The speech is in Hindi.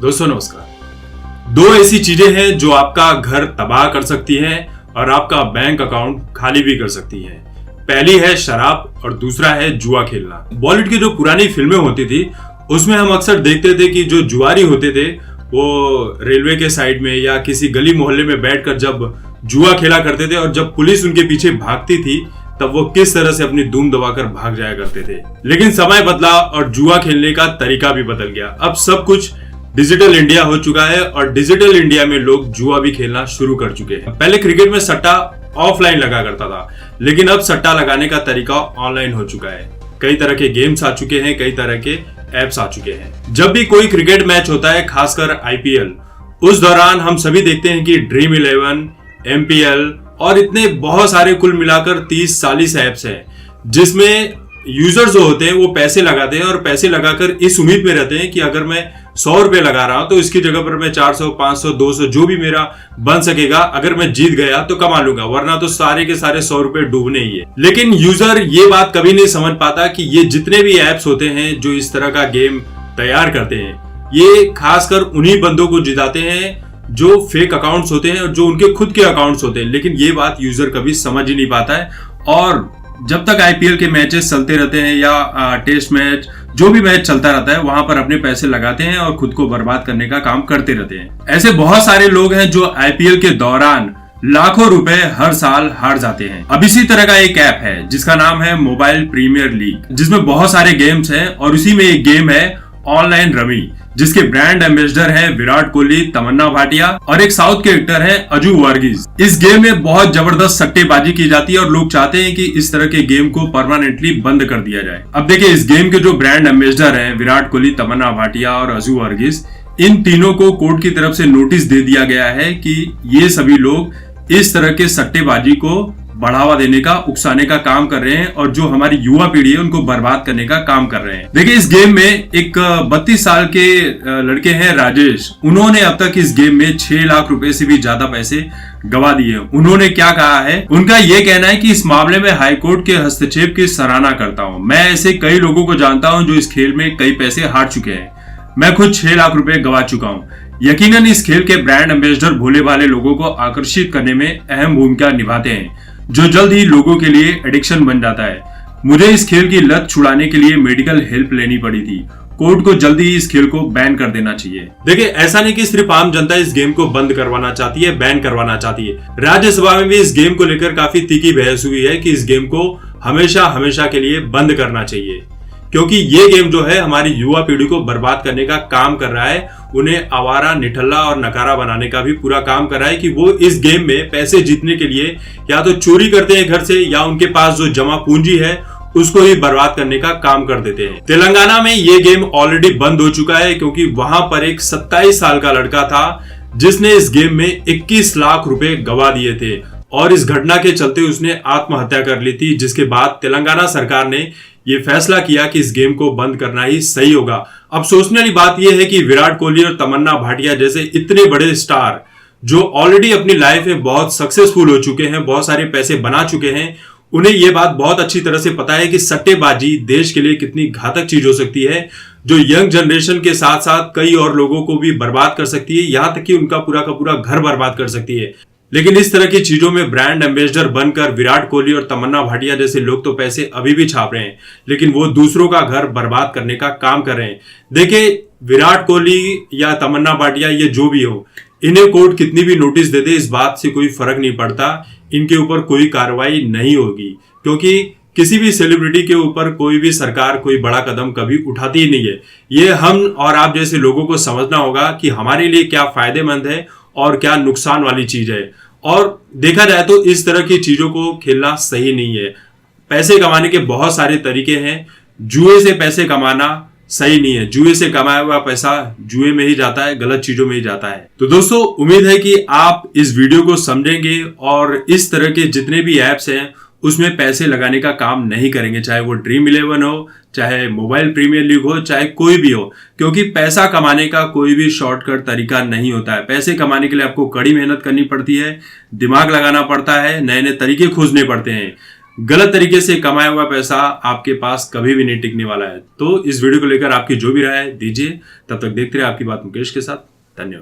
दोस्तों नमस्कार। दो ऐसी चीजें हैं जो आपका घर तबाह कर सकती हैं और आपका बैंक अकाउंट खाली भी कर सकती हैं। पहली है शराब और दूसरा है जुआ खेलना। बॉलीवुड की जो पुरानी फिल्में होती थी उसमें हम अक्सर देखते थे कि जो जुआरी होते थे वो रेलवे के साइड में या किसी गली मोहल्ले में बैठकर जब जुआ खेला करते थे और जब पुलिस उनके पीछे भागती थी तब वो किस तरह से अपनी धूम दबाकर भाग जाया करते थे। लेकिन समय बदला और जुआ खेलने का तरीका भी बदल गया। अब सब कुछ डिजिटल इंडिया हो चुका है और डिजिटल इंडिया में लोग जुआ भी खेलना शुरू कर चुके हैं। पहले क्रिकेट में सट्टा ऑफलाइन लगा करता था, लेकिन अब सट्टा लगाने का तरीका ऑनलाइन हो चुका है। कई तरह के गेम्स आ चुके हैं, कई तरह के एप्स आ चुके हैं। जब भी कोई क्रिकेट मैच होता है, खासकर आईपीएल, उस दौरान हम सभी देखते हैं कि ड्रीम 11, एमपीएल और इतने बहुत सारे कुल मिलाकर 30-40 एप्स हैं जिसमें यूजर्स जो होते हैं वो पैसे लगाते हैं और पैसे लगाकर इस उम्मीद में रहते हैं कि अगर मैं 100 रुपए लगा रहा हूं तो इसकी जगह पर मैं 400, 500, 200 जो भी मेरा बन सकेगा, अगर मैं जीत गया तो कमा लूंगा, वरना तो सारे के सारे 100 रुपए डूबने ही है। लेकिन यूजर ये बात कभी नहीं समझ पाता कि ये जितने भी एप्स होते हैं जो इस तरह का गेम तैयार करते हैं, ये खासकर उन्हीं बंदों को जिताते हैं जो फेक अकाउंट्स होते हैं और जो उनके खुद के अकाउंट्स होते हैं। लेकिन ये बात यूजर कभी समझ ही नहीं पाता है। और जब तक आईपीएल के मैचेस चलते रहते हैं या टेस्ट मैच, जो भी मैच चलता रहता है, वहां पर अपने पैसे लगाते हैं और खुद को बर्बाद करने का काम करते रहते हैं। ऐसे बहुत सारे लोग हैं जो आईपीएल के दौरान लाखों रुपए हर साल हार जाते हैं। अब इसी तरह का एक ऐप है जिसका नाम है मोबाइल प्रीमियर लीग, जिसमें बहुत सारे गेम्स हैं और उसी में एक गेम है ऑनलाइन रमी, जिसके ब्रांड एम्बेसडर हैं विराट कोहली, तमन्ना भाटिया और एक साउथ के एक्टर हैं अजू वर्गीस। इस गेम में बहुत जबरदस्त सट्टेबाजी की जाती है और लोग चाहते हैं कि इस तरह के गेम को परमानेंटली बंद कर दिया जाए। अब देखिए, इस गेम के जो ब्रांड एम्बेसडर हैं विराट कोहली, तमन्ना भाटिया और अजू वर्गीस, इन तीनों को कोर्ट की तरफ से नोटिस दे दिया गया है कि ये सभी लोग इस तरह के सट्टेबाजी को बढ़ावा देने का, उकसाने का काम कर रहे हैं और जो हमारी युवा पीढ़ी है उनको बर्बाद करने का काम कर रहे हैं। देखिए, इस गेम में एक 32 साल के लड़के हैं राजेश। उन्होंने अब तक इस गेम में 6 लाख रुपए से भी ज्यादा पैसे गवा दिए। उन्होंने क्या कहा है, उनका यह कहना है कि इस मामले में हाईकोर्ट के हस्तक्षेप की सराहना करता हूं। मैं ऐसे कई लोगों को जानता हूं जो इस खेल में कई पैसे हार चुके हैं। मैं खुद 6 लाख रुपए गवा चुका हूं। यकीनन इस खेल के ब्रांड एम्बेसडर भोले भाले लोगों को आकर्षित करने में अहम भूमिका निभाते हैं, जो जल्द ही लोगों के लिए एडिक्शन बन जाता है। मुझे इस खेल की लत छुड़ाने के लिए मेडिकल हेल्प लेनी पड़ी थी। कोर्ट को जल्दी ही इस खेल को बैन कर देना चाहिए। देखिए, ऐसा नहीं कि सिर्फ आम जनता इस गेम को बंद करवाना चाहती है, बैन करवाना चाहती है। राज्यसभा में भी इस गेम को लेकर काफी तीखी बहस हुई है कि इस गेम को हमेशा हमेशा के लिए बंद करना चाहिए, क्योंकि ये गेम जो है हमारी युवा पीढ़ी को बर्बाद करने का काम कर रहा है। उन्हें आवारा, निठल्ला और नकारा बनाने का भी पूरा काम कर रहा है कि वो इस गेम में पैसे जीतने के लिए या तो चोरी करते हैं घर से या उनके पास जो जमा पूंजी है उसको ही बर्बाद करने का काम कर देते हैं। तेलंगाना में ये गेम ऑलरेडी बंद हो चुका है, क्योंकि वहां पर एक 27 साल का लड़का था जिसने इस गेम में 21 लाख रुपए गवा दिए थे और इस घटना के चलते उसने आत्महत्या कर ली थी, जिसके बाद तेलंगाना सरकार ने ये फैसला किया कि इस गेम को बंद करना ही सही होगा। अब सोचने वाली बात यह है कि विराट कोहली और तमन्ना भाटिया जैसे इतने बड़े स्टार जो ऑलरेडी अपनी लाइफ में बहुत सक्सेसफुल हो चुके हैं, बहुत सारे पैसे बना चुके हैं, उन्हें यह बात बहुत अच्छी तरह से पता है कि सट्टेबाजी देश के लिए कितनी घातक चीज हो सकती है, जो यंग जनरेशन के साथ साथ कई और लोगों को भी बर्बाद कर सकती है, यहां तक कि उनका पूरा का पूरा घर बर्बाद कर सकती है। लेकिन इस तरह की चीजों में ब्रांड एम्बेसडर बनकर विराट कोहली और तमन्ना भाटिया जैसे लोग तो पैसे अभी भी छाप रहे हैं, लेकिन वो दूसरों का घर बर्बाद करने का काम कर रहे हैं। देखिए, विराट कोहली या तमन्ना भाटिया, ये जो भी हो, इन्हें कोर्ट कितनी भी नोटिस दे दे, इस बात से कोई फर्क नहीं पड़ता। इनके ऊपर कोई कार्रवाई नहीं होगी, क्योंकि किसी भी सेलिब्रिटी के ऊपर कोई भी सरकार कोई बड़ा कदम कभी उठाती ही नहीं है। ये हम और आप जैसे लोगों को समझना होगा कि हमारे लिए क्या फायदेमंद है और क्या नुकसान वाली चीज है। और देखा जाए तो इस तरह की चीजों को खेलना सही नहीं है। पैसे कमाने के बहुत सारे तरीके हैं, जुए से पैसे कमाना सही नहीं है। जुए से कमाया हुआ पैसा जुए में ही जाता है, गलत चीजों में ही जाता है। तो दोस्तों, उम्मीद है कि आप इस वीडियो को समझेंगे और इस तरह के जितने भी ऐप्स हैं उसमें पैसे लगाने का काम नहीं करेंगे, चाहे वो ड्रीम 11 हो, चाहे मोबाइल प्रीमियर लीग हो, चाहे कोई भी हो, क्योंकि पैसा कमाने का कोई भी शॉर्टकट तरीका नहीं होता है। पैसे कमाने के लिए आपको कड़ी मेहनत करनी पड़ती है, दिमाग लगाना पड़ता है, नए नए तरीके खोजने पड़ते हैं। गलत तरीके से कमाया हुआ पैसा आपके पास कभी भी नहीं टिकने वाला है। तो इस वीडियो को लेकर आपकी जो भी राय है दीजिए। तब तक देखते रहे आपकी बात मुकेश के साथ। धन्यवाद।